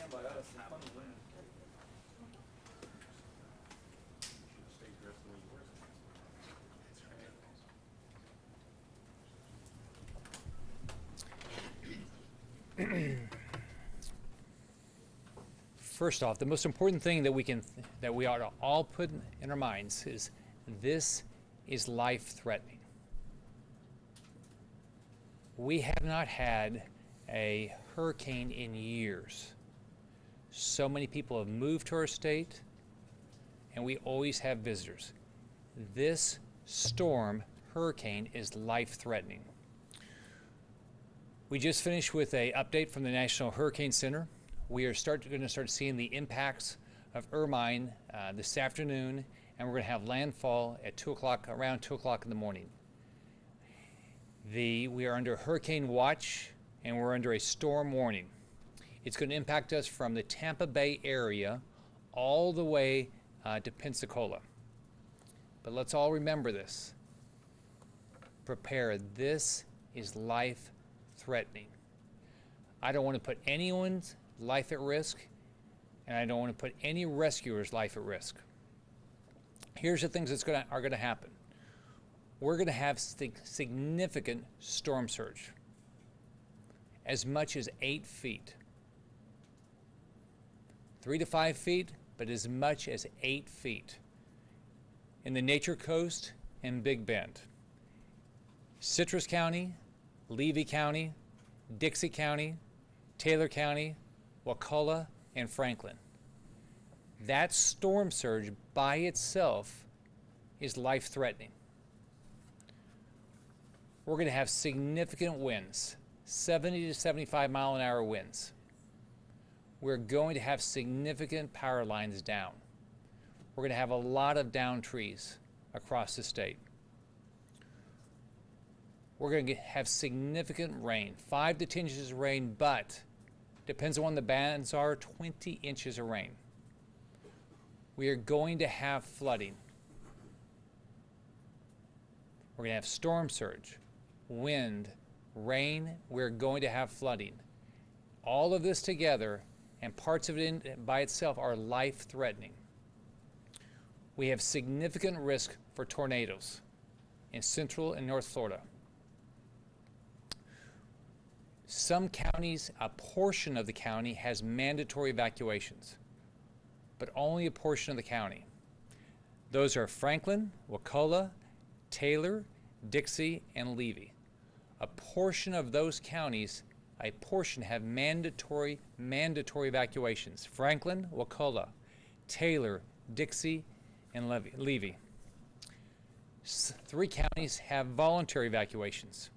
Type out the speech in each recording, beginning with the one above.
stand by us. The fun will win. First off, the most important thing that we ought to all put in our minds is this is life-threatening. We have not had a hurricane in years. So many people have moved to our state, and we always have visitors. This storm, hurricane, is life-threatening. We just finished with an update from the National Hurricane Center. We are going to start seeing the impacts of Ermine this afternoon, and we're going to have landfall at 2 o'clock, around 2 o'clock in the morning. We are under hurricane watch, and we're under a storm warning. It's going to impact us from the Tampa Bay area all the way to Pensacola. But let's all remember this. Prepare. This is life-threatening. I don't want to put anyone's life at risk, and I don't want to put any rescuer's life at risk. Here's the things that are going to happen. We're going to have significant storm surge, as much as 8 feet. 3 to 5 feet, but as much as 8 feet. In the Nature Coast and Big Bend. Citrus County, Levy County, Dixie County, Taylor County, Wakulla, and Franklin. That storm surge by itself is life-threatening. We're going to have significant winds, 70 to 75 mile an hour winds. We're going to have significant power lines down. We're going to have a lot of downed trees across the state. We're going to have significant rain, 5 to 10 inches of rain, but depends on when the bands are, 20 inches of rain. We are going to have flooding. We're going to have storm surge, wind, rain. We're going to have flooding. All of this together, and parts of it by itself, are life-threatening. We have significant risk for tornadoes in Central and North Florida. Some counties, a portion of the county has mandatory evacuations, but only a portion of the county. Those are Franklin, Wakulla, Taylor, Dixie, and Levy. A portion of those counties, a portion have mandatory evacuations. Franklin, Wakulla, Taylor, Dixie, and Levy. 3 counties have voluntary evacuations.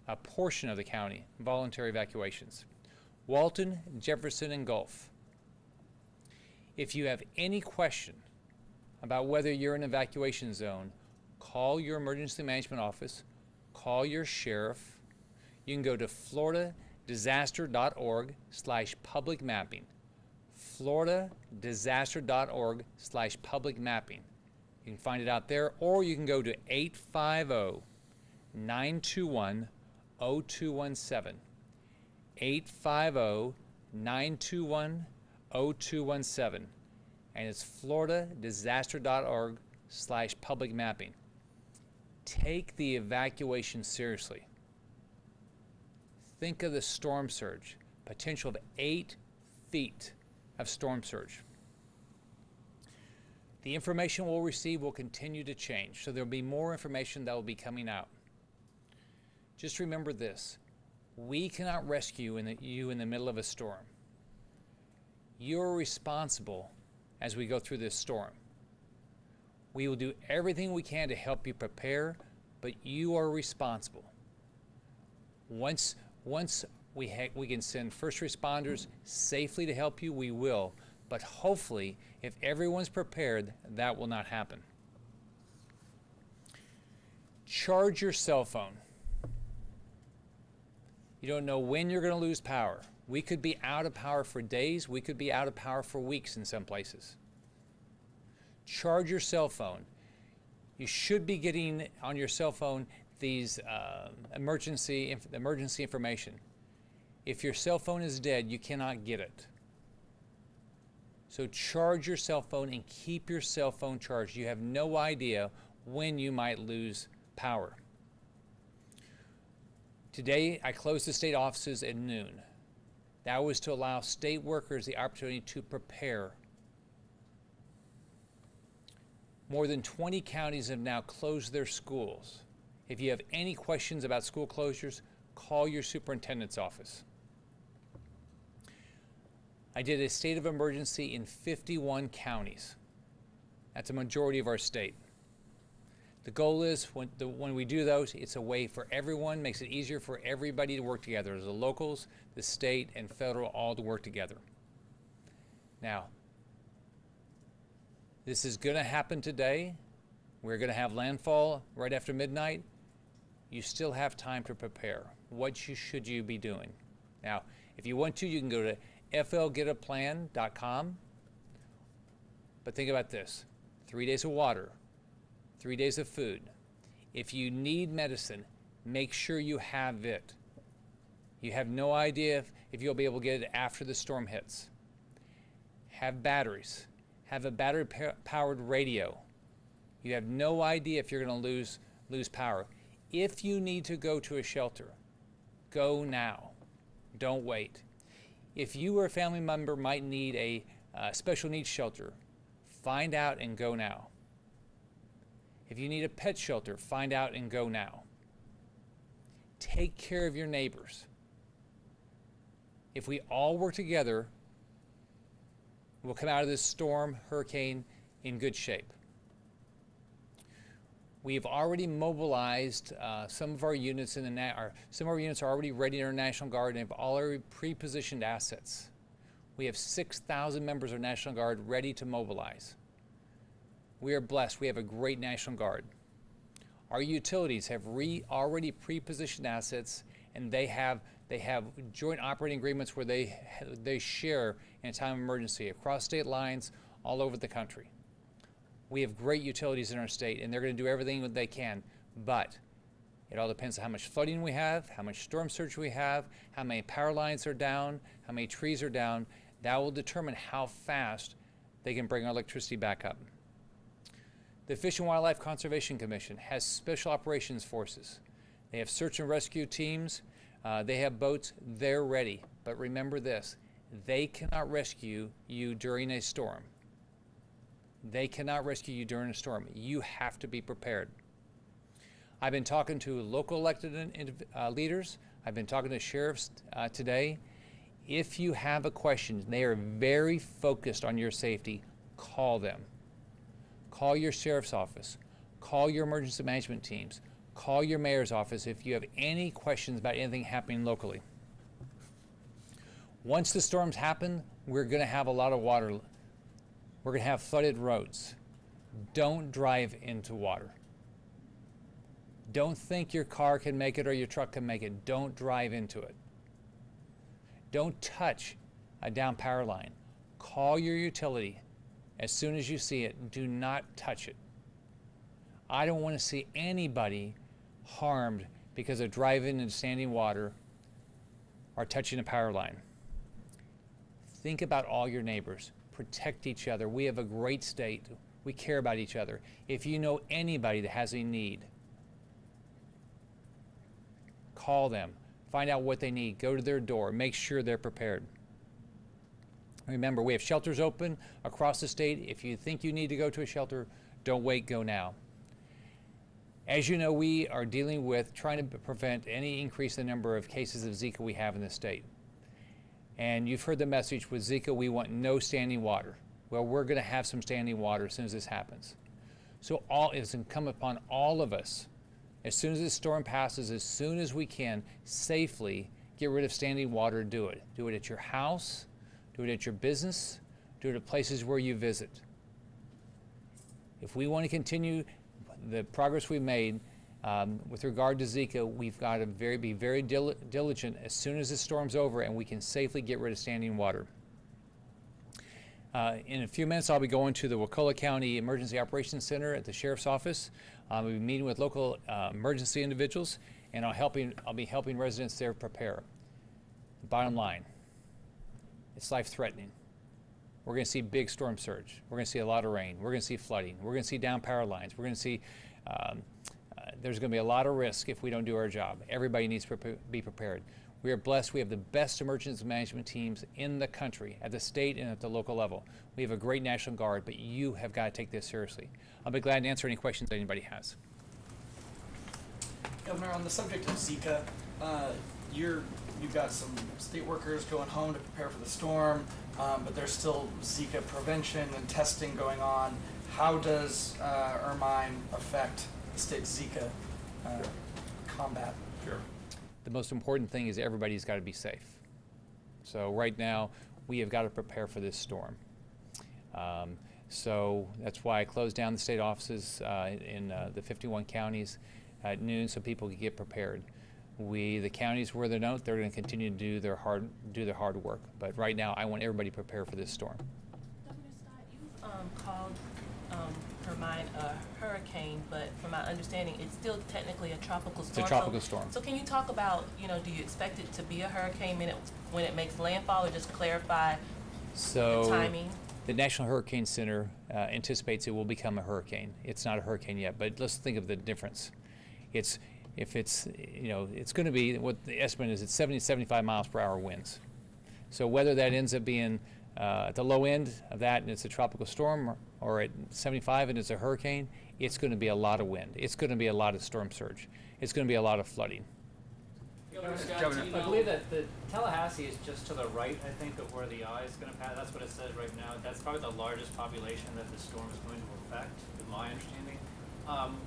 A portion of the county, voluntary evacuations. Walton, Jefferson, and Gulf. If you have any question about whether you're in an evacuation zone, call your emergency management office, call your sheriff. You can go to floridadisaster.org/public mapping. floridadisaster.org/public mapping. You can find it out there, or you can go to 850-921-0217. 850-921-0217. And it's floridadisaster.org/public mapping. Take the evacuation seriously. Think of the storm surge, potential of 8 feet of storm surge. The information we'll receive will continue to change, so there'll be more information that will be coming out. Just remember this, we cannot rescue you in the middle of a storm. You're responsible as we go through this storm. We will do everything we can to help you prepare, but you are responsible. Once we can send first responders safely to help you, we will. But hopefully, if everyone's prepared, that will not happen. Charge your cell phone. You don't know when you're going to lose power. We could be out of power for days. We could be out of power for weeks in some places. Charge your cell phone. You should be getting on your cell phone these emergency information. If your cell phone is dead, you cannot get it. So charge your cell phone and keep your cell phone charged. You have no idea when you might lose power. Today, I closed the state offices at noon. That was to allow state workers the opportunity to prepare. More than 20 counties have now closed their schools. If you have any questions about school closures, call your superintendent's office. I did a state of emergency in 51 counties. That's a majority of our state. The goal is when we do those, it's a way for everyone, makes it easier for everybody to work together, the locals, the state, and federal all to work together. Now, this is going to happen today. We're going to have landfall right after midnight. You still have time to prepare. What should you be doing? Now, if you want to, you can go to flgetaplan.com. But think about this. 3 days of water, 3 days of food. If you need medicine, make sure you have it. You have no idea if you'll be able to get it after the storm hits. Have batteries. Have a battery-powered radio. You have no idea if you're going to lose power. If you need to go to a shelter, go now. Don't wait. If you or a family member might need a special needs shelter, find out and go now. If you need a pet shelter, find out and go now. Take care of your neighbors. If we all work together, we'll come out of this storm, hurricane, in good shape. We've already mobilized some of our units some of our units are already ready in our National Guard and have already pre-positioned assets. We have 6,000 members of National Guard ready to mobilize. We are blessed. We have a great National Guard. Our utilities have already pre-positioned assets, and they have joint operating agreements where they share in a time of emergency across state lines all over the country. We have great utilities in our state, and they're going to do everything that they can, but it all depends on how much flooding we have, how much storm surge we have, how many power lines are down, how many trees are down. That will determine how fast they can bring our electricity back up. The Fish and Wildlife Conservation Commission has special operations forces. They have search and rescue teams. They have boats. They're ready. But remember this, they cannot rescue you during a storm. They cannot rescue you during a storm. You have to be prepared. I've been talking to local elected leaders. I've been talking to sheriffs today. If you have a question, they are very focused on your safety, call them. Call your sheriff's office. Call your emergency management teams. Call your mayor's office if you have any questions about anything happening locally. Once the storms happen, we're going to have a lot of water. We're going to have flooded roads. Don't drive into water. Don't think your car can make it or your truck can make it. Don't drive into it. Don't touch a down power line. Call your utility as soon as you see it. Do not touch it. I don't want to see anybody harmed because of driving into standing water or touching a power line. Think about all your neighbors. Protect each other. We have a great state. We care about each other. If you know anybody that has a need, call them. Find out what they need. Go to their door. Make sure they're prepared. Remember, we have shelters open across the state. If you think you need to go to a shelter, don't wait, go now. As you know, we are dealing with trying to prevent any increase in the number of cases of Zika we have in the state. And you've heard the message with Zika, we want no standing water. Well, we're going to have some standing water as soon as this happens. So it's incumbent upon all of us, as soon as this storm passes, as soon as we can, safely get rid of standing water, do it. Do it at your house, do it at your business, do it at places where you visit. If we want to continue the progress we made with regard to Zika, we've got to be very diligent as soon as the storm's over and we can safely get rid of standing water. In a few minutes, I'll be going to the Wakulla County Emergency Operations Center at the Sheriff's Office. We'll be meeting with local emergency individuals, and I'll be helping residents there prepare. The bottom line, it's life-threatening. we're going to see big storm surge. We're going to see a lot of rain. We're going to see flooding. We're going to see down power lines. We're going to see there's going to be a lot of risk if we don't do our job. Everybody needs to be prepared. We are blessed. We have the best emergency management teams in the country, at the state and at the local level. We have a great National Guard, but you have got to take this seriously. I'll be glad to answer any questions that anybody has. Governor, on the subject of Zika, you've got some state workers going home to prepare for the storm, but there's still Zika prevention and testing going on. How does Ermine affect the state's Zika combat? Sure. The most important thing is everybody's got to be safe. So right now, we have got to prepare for this storm. So that's why I closed down the state offices in the 51 counties at noon so people could get prepared. The counties where they're going to continue to do their hard work. But right now, I want everybody prepared for this storm. Governor Scott, you've called Ermine a hurricane, but from my understanding, it's still technically a tropical storm. It's a tropical storm. So can you talk about, do you expect it to be a hurricane when it makes landfall, or just clarify the timing? The National Hurricane Center anticipates it will become a hurricane. It's not a hurricane yet, but let's think of the difference. It's going to be, what the estimate is, it's 70 to 75 miles per hour winds. So whether that ends up being at the low end of that and it's a tropical storm, or at 75 and it's a hurricane, it's going to be a lot of wind. It's going to be a lot of storm surge. It's going to be a lot of flooding. Governor, I believe that the Tallahassee is just to the right, I think, of where the eye is going to pass. That's what it says right now. That's probably the largest population that the storm is going to affect, in my understanding.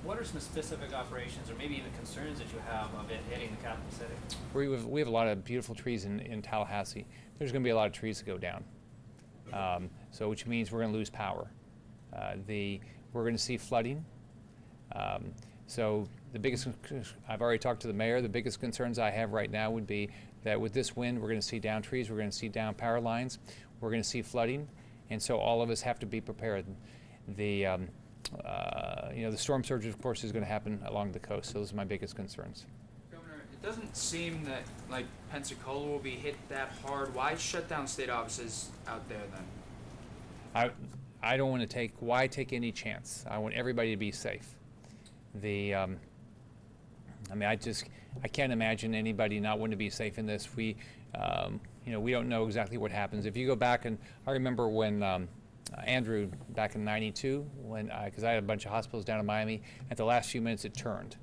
What are some specific operations, or maybe even concerns that you have of it hitting the capital city? We have a lot of beautiful trees in Tallahassee. There's going to be a lot of trees that go down, so which means we're going to lose power. We're going to see flooding. So the biggest, I've already talked to the mayor, the biggest concerns I have right now would be that with this wind, we're going to see down trees, we're going to see down power lines, we're going to see flooding, and so all of us have to be prepared. The storm surge, of course, is going to happen along the coast, so those are my biggest concerns. Governor, it doesn't seem that like Pensacola will be hit that hard. Why shut down state offices out there then? I don't want to why take any chance? I want everybody to be safe. I can't imagine anybody not wanting to be safe in this. We don't know exactly what happens. If you go back, and I remember when Andrew, back in '92, because I had a bunch of hospitals down in Miami, at the last few minutes it turned.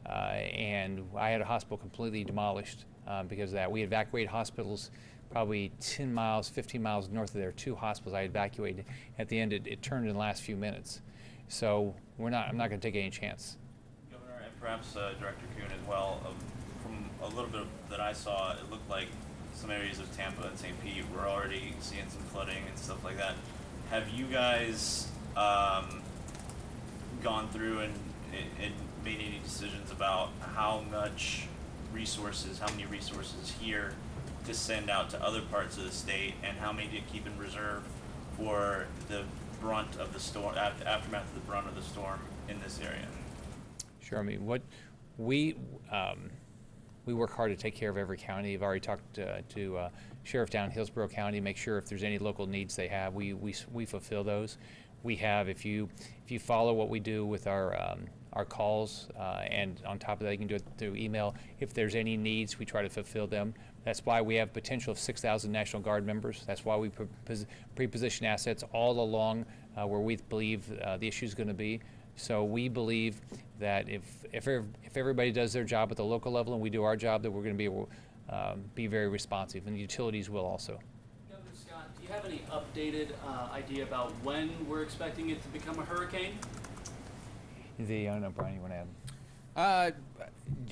And I had a hospital completely demolished because of that. We evacuated hospitals probably 10 miles, 15 miles north of there, 2 hospitals I evacuated. At the end, it turned in the last few minutes. So I'm not going to take any chance. Governor, and perhaps Director Kuhn as well, from a little bit that I saw, it looked like some areas of Tampa and St. Pete were already seeing some flooding and stuff like that. Have you guys gone through and made any decisions about how many resources here to send out to other parts of the state, and how many to keep in reserve for the brunt of the storm, aftermath of the brunt of the storm in this area? Sure. I mean, we work hard to take care of every county. I've already talked to Sheriff down Hillsborough County, make sure if there's any local needs they have, we fulfill those. We have, if you follow what we do with our calls, and on top of that, you can do it through email. If there's any needs, we try to fulfill them. That's why we have potential of 6,000 National Guard members. That's why we pre-position assets all along where we believe the issue is going to be. So we believe that if everybody does their job at the local level and we do our job, that we're going to be able to be very responsive, and the utilities will also. Governor Scott, do you have any updated idea about when we're expecting it to become a hurricane? I don't know, Brian, you want to add?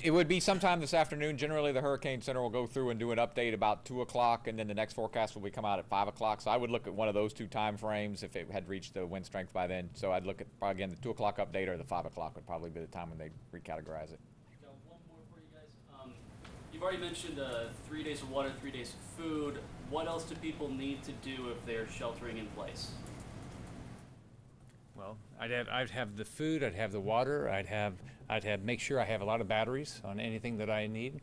It would be sometime this afternoon. Generally, the Hurricane Center will go through and do an update about 2 o'clock, and then the next forecast will come out at 5 o'clock. So I would look at one of those 2 time frames if it had reached the wind strength by then. So I'd look at, again, the 2 o'clock update, or the 5 o'clock would probably be the time when they recategorize it. Got one more for you guys. You've already mentioned 3 days of water, 3 days of food. What else do people need to do if they're sheltering in place? Well, I'd have the food, I'd have the water, I'd have make sure I have a lot of batteries on anything that I need.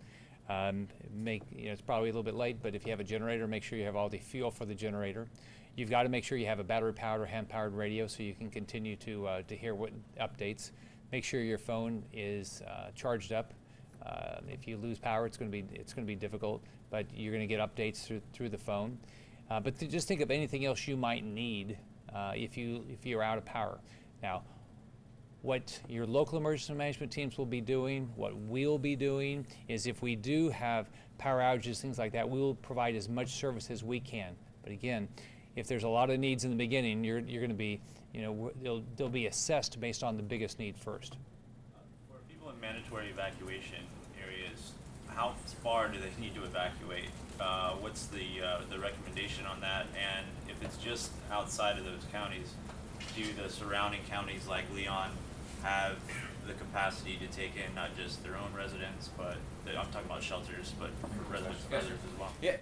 It's probably a little bit late, but if you have a generator, make sure you have all the fuel for the generator. You've got to make sure you have a battery-powered or hand-powered radio so you can continue to hear what updates. Make sure your phone is charged up. If you lose power, it's going to be difficult, but you're going to get updates through the phone. But just think of anything else you might need if you're out of power. Now, what your local emergency management teams will be doing, what we'll be doing, is if we do have power outages, things like that, we will provide as much service as we can. But again, if there's a lot of needs in the beginning, you're going to be, they'll be assessed based on the biggest need first. For people in mandatory evacuation areas, how far do they need to evacuate? What's the recommendation on that? And if it's just outside of those counties, do the surrounding counties like Leon have the capacity to take in not just their own residents, but I'm talking about shelters, but for residents as well? Yeah.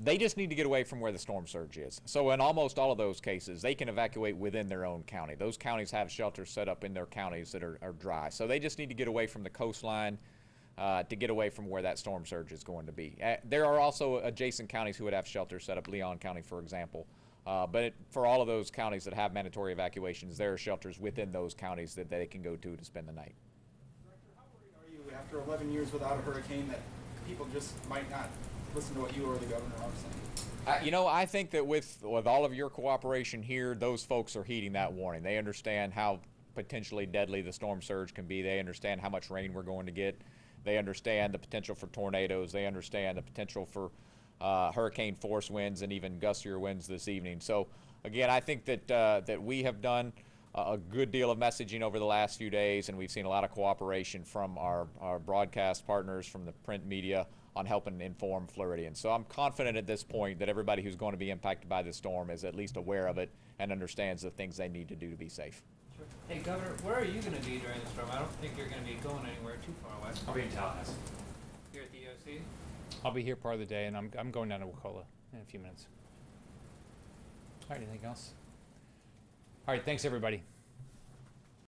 They just need to get away from where the storm surge is. So in almost all of those cases, they can evacuate within their own county. Those counties have shelters set up in their counties that are dry. So they just need to get away from the coastline to get away from where that storm surge is going to be. There are also adjacent counties who would have shelters set up, Leon County, for example. But for all of those counties that have mandatory evacuations, there are shelters within those counties that they can go to spend the night. Director, how worried are you after 11 years without a hurricane that people just might not listen to what you or the governor are saying? I think that with all of your cooperation here, those folks are heeding that warning. They understand how potentially deadly the storm surge can be. They understand how much rain we're going to get. They understand the potential for tornadoes. They understand the potential for hurricane force winds and even gustier winds this evening. So again, I think that we have done a good deal of messaging over the last few days, and we've seen a lot of cooperation from our broadcast partners, from the print media, on helping inform Floridians. So I'm confident at this point that everybody who's going to be impacted by this storm is at least aware of it and understands the things they need to do to be safe. Sure. Hey, Governor, where are you going to be during the storm? I don't think you're going to be going anywhere too far away. I'll be in Tallahassee. Here at the EOC? I'll be here part of the day, and I'm going down to Wakulla in a few minutes. All right, anything else? All right, thanks everybody.